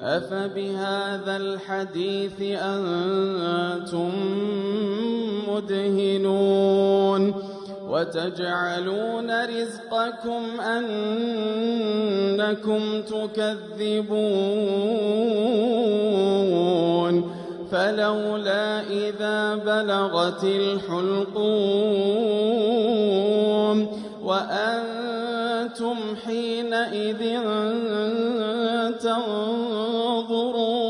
أفبهذا الحديث أنتم مدهنون وتجعلون رزقكم أنكم تكذبون فلولا إذا بلغت الحلقوم وأنتم حينئذ تنظرون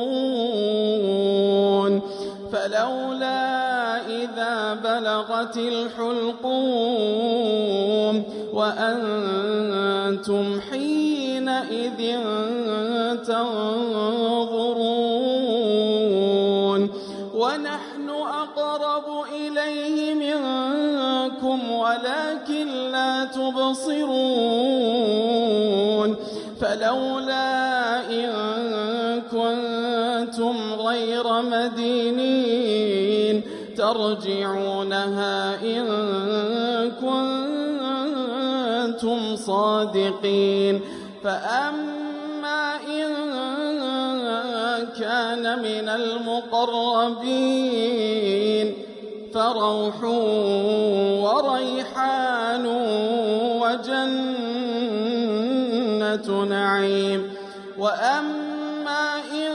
فلولا إذا بلغت الحلقوم وأنتم حينئذ تنظرون ونحن أقرب إليه منكم ولكن لا تبصرون فلولا إن كنتم غير مدينين ترجعونها إن كنتم صادقين فأما إن كان من المقربين فروح وريحان وجنة نعيم وأما إن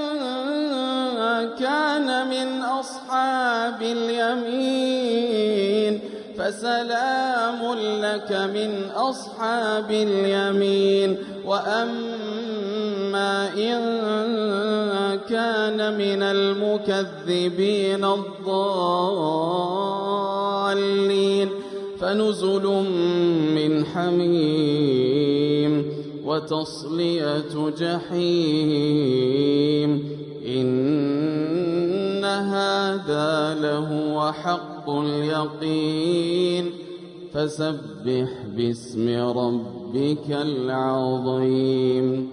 كان من أصحاب اليمين فسلام لك من أصحاب اليمين وأما إن كان من المكذبين الضالين فنزل من حميم وتصلية جحيم إن هذا لهو حق اليقين فسبح باسم ربك العظيم.